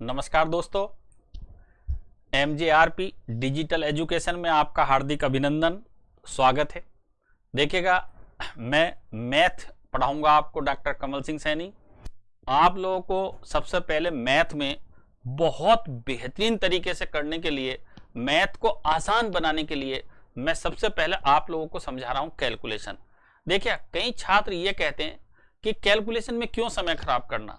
नमस्कार दोस्तों, MJRP digital education में आपका हार्दिक अभिनंदन, स्वागत है। देखिएगा, मैं मैथ पढ़ाऊंगा आपको, डॉक्टर कमल सिंह सैनी। आप लोगों को सबसे पहले मैथ में बहुत बेहतरीन तरीके से करने के लिए, मैथ को आसान बनाने के लिए मैं सबसे पहले आप लोगों को समझा रहा हूं कैलकुलेशन। देखिए, कई छात्र ये कहते हैं कि कैलकुलेशन में क्यों समय खराब करना।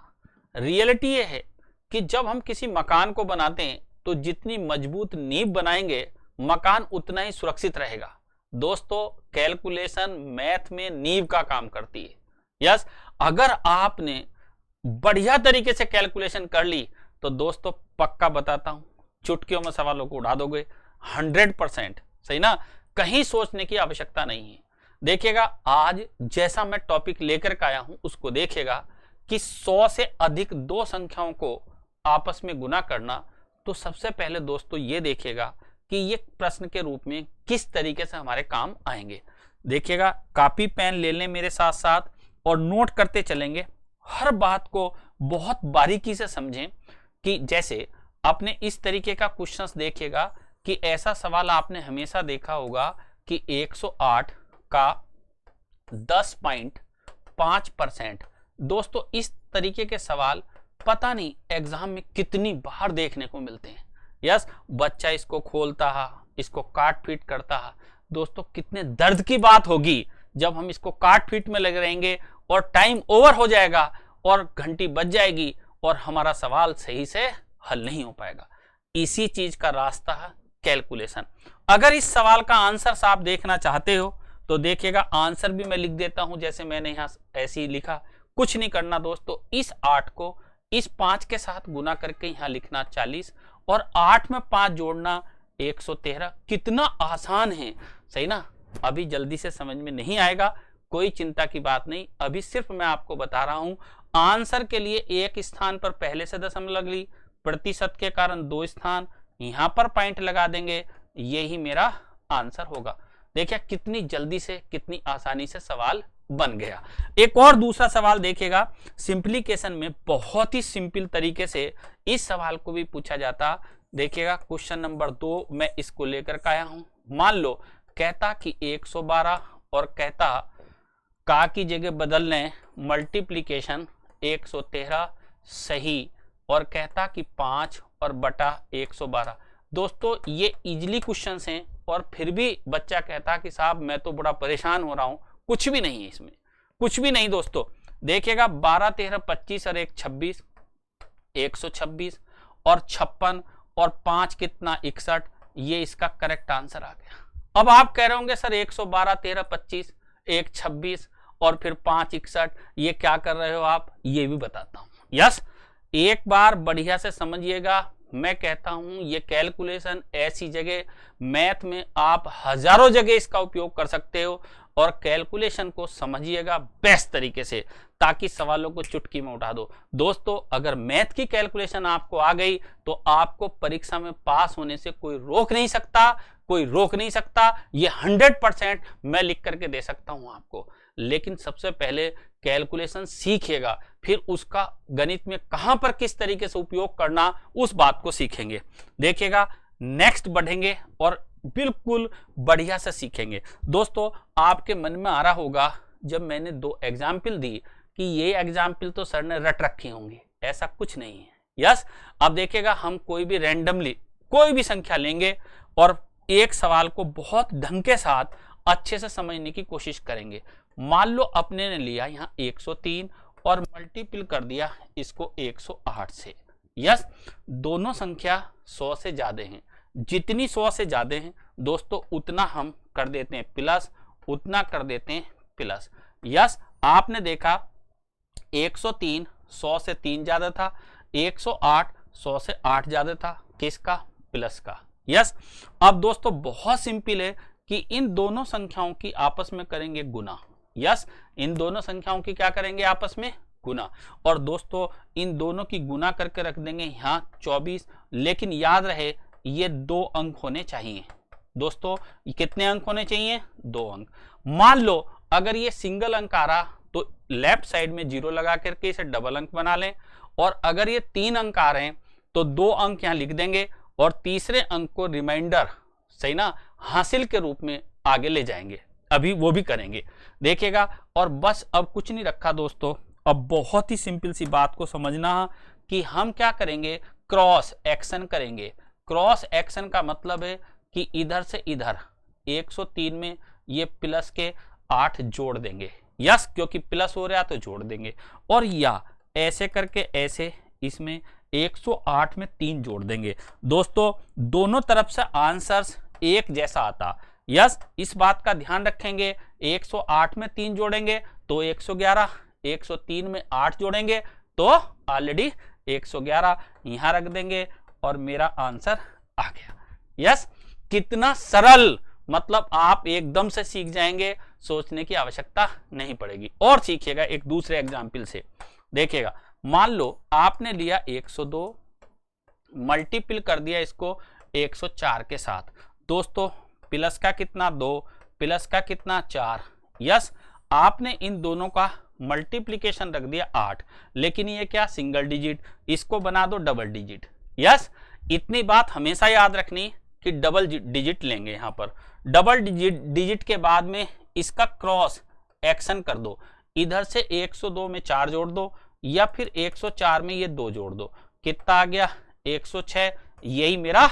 रियलिटी ये है कि जब हम किसी मकान को बनाते हैं तो जितनी मजबूत नींव बनाएंगे मकान उतना ही सुरक्षित रहेगा। दोस्तों, कैलकुलेशन मैथ में नींव का काम करती है। यस, अगर आपने बढ़िया तरीके से कैलकुलेशन कर ली तो दोस्तों पक्का बताता हूं, चुटकियों में सवालों को उड़ा दोगे 100%। सही ना, कहीं सोचने की आवश्यकता नहीं है। देखिएगा, आज जैसा मैं टॉपिक लेकर के आया हूं उसको देखिएगा कि 100 से अधिक दो संख्याओं को आपस में गुना करना। तो सबसे पहले दोस्तों ये देखिएगा कि ये प्रश्न के रूप में किस तरीके से हमारे काम आएंगे। देखिएगा, कॉपी पेन ले लें मेरे साथ साथ और नोट करते चलेंगे। हर बात को बहुत बारीकी से समझें कि जैसे आपने इस तरीके का क्वेश्चंस देखिएगा कि ऐसा सवाल आपने हमेशा देखा होगा कि 108 का 10.5%। दोस्तों, इस तरीके के सवाल पता नहीं एग्जाम में कितनी बार देखने को मिलते हैं। यस, बच्चा इसको खोलता है, इसको काट पीट करता है। दोस्तों, कितने दर्द की बात होगी जब हम इसको काट पीट में लगे रहेंगे और टाइम ओवर हो जाएगा और घंटी बज जाएगी और हमारा सवाल सही से हल नहीं हो पाएगा। इसी चीज का रास्ता है कैलकुलेशन। अगर इस सवाल का आंसर आप देखना चाहते हो तो देखिएगा, आंसर भी मैं लिख देता हूं जैसे मैंने यहां ऐसे ही लिखा। कुछ नहीं करना दोस्तों, इस 8 को इस 5 के साथ गुना करके यहां लिखना 40 और 8 में 5 जोड़ना 113। कितना आसान है, सही ना। अभी जल्दी से समझ में नहीं आएगा, कोई चिंता की बात नहीं। अभी सिर्फ मैं आपको बता रहा हूं, आंसर के लिए एक स्थान पर पहले से दशमलव ली, प्रतिशत के कारण 2 स्थान, यहां पर पॉइंट लगा देंगे, यही मेरा आंसर होगा। देखिए कितनी जल्दी से, कितनी आसानी से सवाल बन गया। एक और दूसरा सवाल देखिएगा, सिंप्लीकेशन में बहुत ही सिंपल तरीके से इस सवाल को भी पूछा जाता। देखिएगा, क्वेश्चन नंबर 2 मैं इसको लेकर के आया हूं। मान लो कहता कि 112 और कहता का की जगह बदल लें मल्टीप्लीकेशन 113 सही, और कहता कि 5 और बटा 112। दोस्तों, ये इजीली क्वेश्चंस हैं और फिर भी बच्चा कहता कि साहब मैं तो बड़ा परेशान हो रहा हूं। कुछ भी नहीं है इसमें, कुछ भी नहीं दोस्तों। देखिएगा, 12 13 25 और 1 26, 126 और 56 और 5 कितना 61। ये इसका करेक्ट आंसर आ गया। अब आप कह रहे होंगे सर 112 13 25 1 26 और फिर 5 61, ये क्या कर रहे हो आप, ये भी बताता हूं। यस, एक बार बढ़िया से समझिएगा। मैं कहता हूं ये कैलकुलेशन ऐसी जगह, मैथ में आप हजारों जगह इसका उपयोग कर सकते हो और कैलकुलेशन को समझिएगा बेस्ट तरीके से, ताकि सवालों को चुटकी में उठा दो। दोस्तों, अगर मैथ की कैलकुलेशन आपको आ गई तो आपको परीक्षा में पास होने से कोई रोक नहीं सकता, कोई रोक नहीं सकता। ये 100% मैं लिख करके दे सकता हूं आपको। लेकिन सबसे पहले कैलकुलेशन सीखिएगा, फिर उसका गणित में कहां पर किस तरीके से उपयोग करना उस बात को सीखेंगे। देखिएगा, नेक्स्ट बढ़ेंगे और बिल्कुल बढ़िया से सीखेंगे। दोस्तों, आपके मन में आ रहा होगा जब मैंने 2 एग्जाम्पल दी कि ये एग्जाम्पल तो सर ने रट रखी होंगी। ऐसा कुछ नहीं है। यस, अब देखिएगा, हम कोई भी रैंडमली कोई भी संख्या लेंगे और एक सवाल को बहुत ढंग के साथ अच्छे से समझने की कोशिश करेंगे। मान लो अपने ने लिया यहाँ 103 और मल्टीपल कर दिया इसको 108 से। यस, दोनों संख्या 100 से ज्यादा हैं। जितनी 100 से ज्यादा हैं दोस्तों उतना हम कर देते हैं प्लस, उतना कर देते हैं प्लस। यस, आपने देखा 103 100 से 3 ज्यादा था, 108 100 से 8 ज्यादा था, किसका, प्लस का। यस, अब दोस्तों बहुत सिंपल है कि इन दोनों संख्याओं की आपस में करेंगे गुना। यस, इन दोनों संख्याओं की क्या करेंगे, आपस में गुना। और दोस्तों इन दोनों की गुना करके रख देंगे यहाँ 24। लेकिन याद रहे ये 2 अंक होने चाहिए। दोस्तों कितने अंक होने चाहिए, 2 अंक। मान लो अगर ये सिंगल अंक आ रहा तो लेफ्ट साइड में 0 लगा करके इसे डबल अंक बना लें, और अगर ये 3 अंक आ रहे हैं तो 2 अंक यहाँ लिख देंगे और तीसरे अंक को रिमाइंडर, सही ना, हासिल के रूप में आगे ले जाएंगे। अभी वो भी करेंगे, देखिएगा। और बस अब कुछ नहीं रखा दोस्तों, अब बहुत ही सिंपल सी बात को समझना कि हम क्या करेंगे, क्रॉस एक्शन करेंगे। क्रॉस एक्शन का मतलब है कि इधर से इधर 103 में ये प्लस के 8 जोड़ देंगे। यस, क्योंकि प्लस हो रहा है तो जोड़ देंगे। और या ऐसे करके ऐसे इसमें 108 में 3 जोड़ देंगे। दोस्तों दोनों तरफ से आंसर्स एक जैसा आता। यस, इस बात का ध्यान रखेंगे। 108 में 3 जोड़ेंगे तो 111, 103 में 8 जोड़ेंगे तो ऑलरेडी 111 यहां रख देंगे और मेरा आंसर आ गया। यस, कितना सरल, मतलब आप एकदम से सीख जाएंगे, सोचने की आवश्यकता नहीं पड़ेगी। और सीखिएगा एक दूसरे एग्जाम्पल से, देखिएगा। मान लो आपने लिया 102, मल्टीपल कर दिया इसको 104 के साथ। दोस्तों प्लस का कितना 2, प्लस का कितना 4। यस, आपने इन दोनों का मल्टीप्लिकेशन रख दिया 8, लेकिन ये क्या सिंगल डिजिट, इसको बना दो डबल डिजिट। यस, इतनी बात हमेशा याद रखनी कि डबल डिजिट लेंगे। यहाँ पर डबल डिजिट के बाद में इसका क्रॉस एक्शन कर दो, इधर से 102 में 4 जोड़ दो या फिर 104 में ये 2 जोड़ दो। कितना आ गया 106, यही मेरा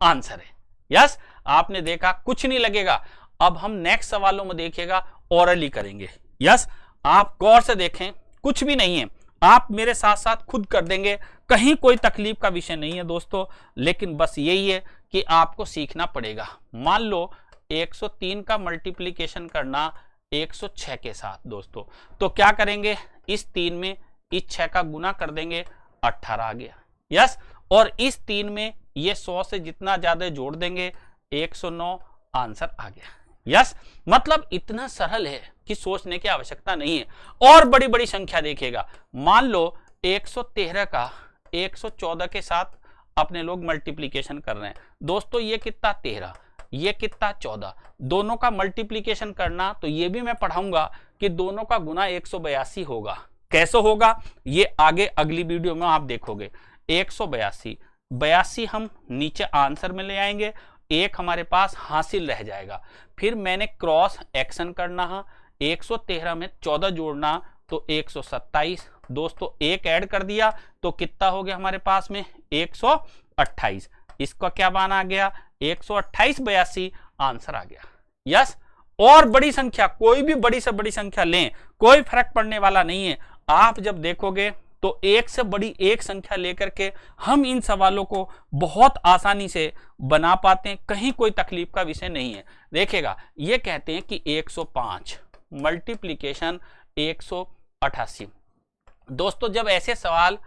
आंसर है। यस, आपने देखा कुछ नहीं लगेगा। अब हम नेक्स्ट सवालों में देखिएगा ओरली करेंगे। यस, आप गौर से देखें, कुछ भी नहीं है, आप मेरे साथ साथ खुद कर देंगे, कहीं कोई तकलीफ का विषय नहीं है दोस्तों, लेकिन बस यही है कि आपको सीखना पड़ेगा। मान लो 103 का मल्टीप्लिकेशन करना 106 के साथ दोस्तों, तो क्या करेंगे, इस 3 में इस 6 का गुना कर देंगे, 18 आ गया। यस, और इस 3 में ये 100 से जितना ज्यादा जोड़ देंगे 109, आंसर आ गया। यस, मतलब इतना सरल है कि सोचने की आवश्यकता नहीं है। और बड़ी बड़ी संख्या देखिएगा, मान लो 113 का 114 के साथ अपने लोग मल्टीप्लिकेशन कर रहे हैं। दोस्तों ये कितना 13, ये कितना 14, दोनों का मल्टीप्लिकेशन करना, तो ये भी मैं पढ़ाऊंगा कि दोनों का गुना 182 होगा। कैसे होगा ये आगे अगली वीडियो में आप देखोगे। 182 हम नीचे आंसर में ले आएंगे, एक हमारे पास हासिल रह जाएगा। फिर मैंने क्रॉस एक्शन करना है, 113 में 14 जोड़ना तो 127। दोस्तों एक ऐड कर दिया तो कितना हो गया हमारे पास में 128। इसका क्या मान आ गया 128, 82 आंसर आ गया। यस, और बड़ी संख्या, कोई भी बड़ी से बड़ी संख्या लें, कोई फर्क पड़ने वाला नहीं है। आप जब देखोगे तो एक से बड़ी एक संख्या लेकर के हम इन सवालों को बहुत आसानी से बना पाते हैं, कहीं कोई तकलीफ का विषय नहीं है। देखिएगा, ये कहते हैं कि 105 मल्टीप्लिकेशन 188। दोस्तों जब ऐसे सवाल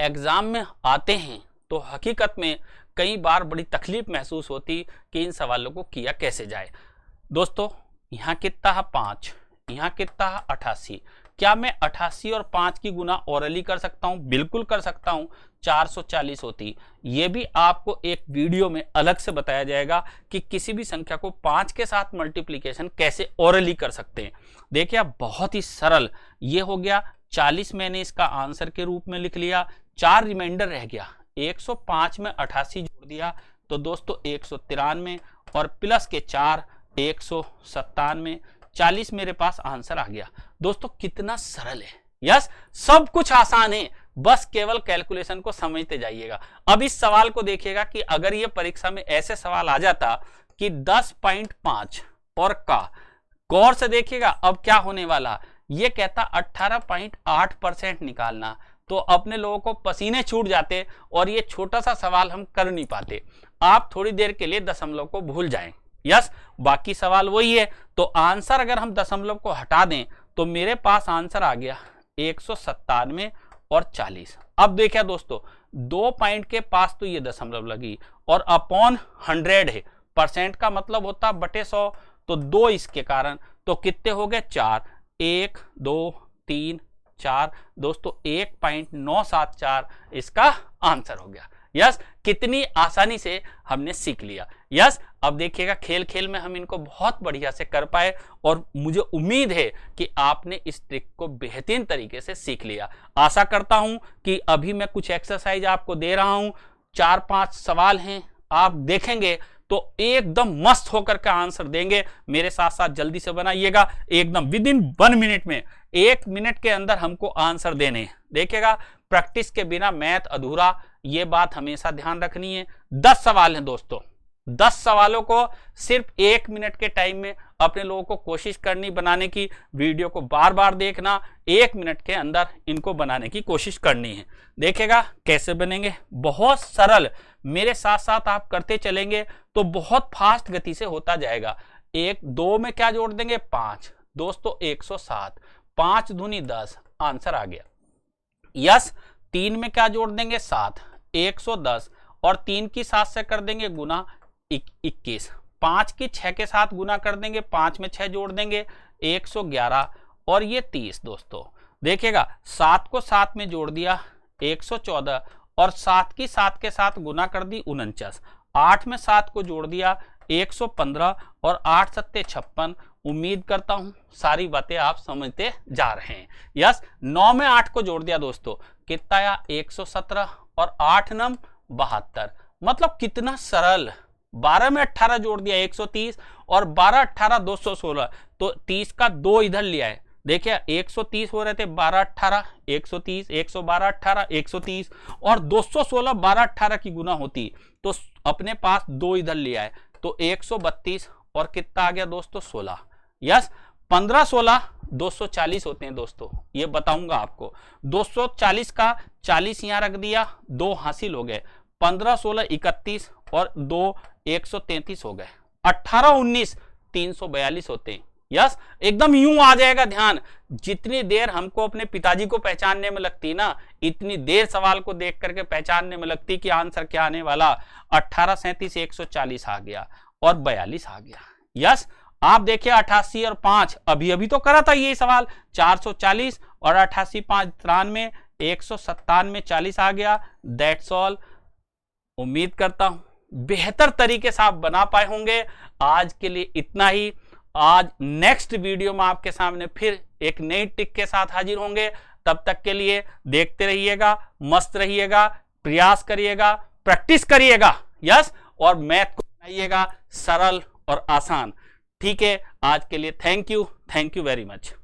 एग्जाम में आते हैं तो हकीकत में कई बार बड़ी तकलीफ महसूस होती कि इन सवालों को किया कैसे जाए। दोस्तों यहाँ कितना है 5, यहाँ कितना है 88। क्या मैं 88 और 5 की गुना ओरली कर सकता हूं? बिल्कुल कर सकता हूं, 440 होती। ये भी आपको एक वीडियो में अलग से बताया जाएगा कि किसी भी संख्या को 5 के साथ मल्टीप्लिकेशन कैसे ओरली कर सकते हैं। देखिए आप, बहुत ही सरल। ये हो गया 40, मैंने इसका आंसर के रूप में लिख लिया, 4 रिमाइंडर रह गया। 105 में 88 जोड़ दिया तो दोस्तों 193 और प्लस के 4 197, 40 मेरे पास आंसर आ गया। दोस्तों कितना सरल है। यस, सब कुछ आसान है, बस केवल कैलकुलेशन को समझते जाइएगा। अब इस सवाल को देखिएगा कि अगर ये परीक्षा में ऐसे सवाल आ जाता कि 10.5 और का, गौर से देखिएगा अब क्या होने वाला। ये कहता 18.8% निकालना, तो अपने लोगों को पसीने छूट जाते और ये छोटा सा सवाल हम कर नहीं पाते। आप थोड़ी देर के लिए दशमलव को भूल जाएं। यस, बाकी सवाल वही है। तो आंसर अगर हम दशमलव को हटा दें तो मेरे पास आंसर आ गया 197 और 40। अब देखिए दोस्तों, 2 पॉइंट के पास तो ये दशमलव लगी और अपॉन 100 है, परसेंट का मतलब होता बटे 100, तो 2 इसके कारण, तो कितने हो गए 4, 1 2 3 4। दोस्तों 1.974 इसका आंसर हो गया। यस, कितनी आसानी से हमने सीख लिया। यस, अब देखिएगा खेल खेल में हम इनको बहुत बढ़िया से कर पाए और मुझे उम्मीद है कि आपने इस ट्रिक को बेहतरीन तरीके से सीख लिया। आशा करता हूं कि अभी मैं कुछ एक्सरसाइज आपको दे रहा हूं, 4-5 सवाल हैं, आप देखेंगे तो एकदम मस्त होकर के आंसर देंगे। मेरे साथ साथ जल्दी से बनाइएगा, एकदम विद इन 1 मिनट में, 1 मिनट के अंदर हमको आंसर देने हैं। देखिएगा, प्रैक्टिस के बिना मैथ अधूरा, ये बात हमेशा ध्यान रखनी है। 10 सवाल हैं दोस्तों, 10 सवालों को सिर्फ 1 मिनट के टाइम में अपने लोगों को कोशिश करनी बनाने की। वीडियो को बार बार देखना, 1 मिनट के अंदर इनको बनाने की कोशिश करनी है। देखिएगा कैसे बनेंगे, बहुत सरल, मेरे साथ साथ आप करते चलेंगे तो बहुत फास्ट गति से होता जाएगा। 1-2 में क्या जोड़ देंगे, 5 दोस्तों 107, 5 दूनी 10, आंसर आ गया। यस, 3 में क्या जोड़ देंगे, 7, 110, और 3 की 7 से कर देंगे गुना 21, 5 की 6 के साथ गुना कर देंगे, 5 में 6 जोड़ देंगे 111, और ये 30 दोस्तों। देखिएगा 7 को 7 में जोड़ दिया 114, और 7 की 7 के साथ गुना कर दी 49, 8 में 7 को जोड़ दिया 115, और 8 सत्ते 56। उम्मीद करता हूं सारी बातें आप समझते जा रहे हैं। यस, 9 में 8 को जोड़ दिया दोस्तों, कितना आया 117, और 8 नम 72, मतलब कितना सरल। 12 में 18 जोड़ दिया 130, और 12 18 216, तो 30 का 2 इधर लिया है। देखिए 130 हो रहे थे, 12 18 130, 112 18 130, और 216 12 18 की गुना होती तो अपने पास 2 इधर लिया है, तो 132, और कितना आ गया दोस्तों 16। यस, 15 16 240 होते हैं दोस्तों, ये बताऊंगा आपको। 240 का 40 यहां रख दिया, 2 हासिल हो गए, 15 16 31, और 2 133 हो गए, 18 19 342 होते हैं। यस, एकदम यूं आ जाएगा ध्यान। जितनी देर हमको अपने पिताजी को पहचानने में लगती ना, इतनी देर सवाल को देख करके पहचानने में लगती कि आंसर क्या आने वाला। 18 37 140 आ गया, और 42 आ गया। यस, आप देखिए 88 और 5 अभी अभी तो करा था ये सवाल, 440, और 88 5 93, 197 40 आ गया। That's all. उम्मीद करता हूं बेहतर तरीके से आप बना पाए होंगे। आज के लिए इतना ही। आज नेक्स्ट वीडियो में आपके सामने फिर एक नई टिक के साथ हाजिर होंगे। तब तक के लिए देखते रहिएगा, मस्त रहिएगा, प्रयास करिएगा, प्रैक्टिस करिएगा। यस, और मैथ को बनाइएगा सरल और आसान। ठीक है, आज के लिए थैंक यू वेरी मच।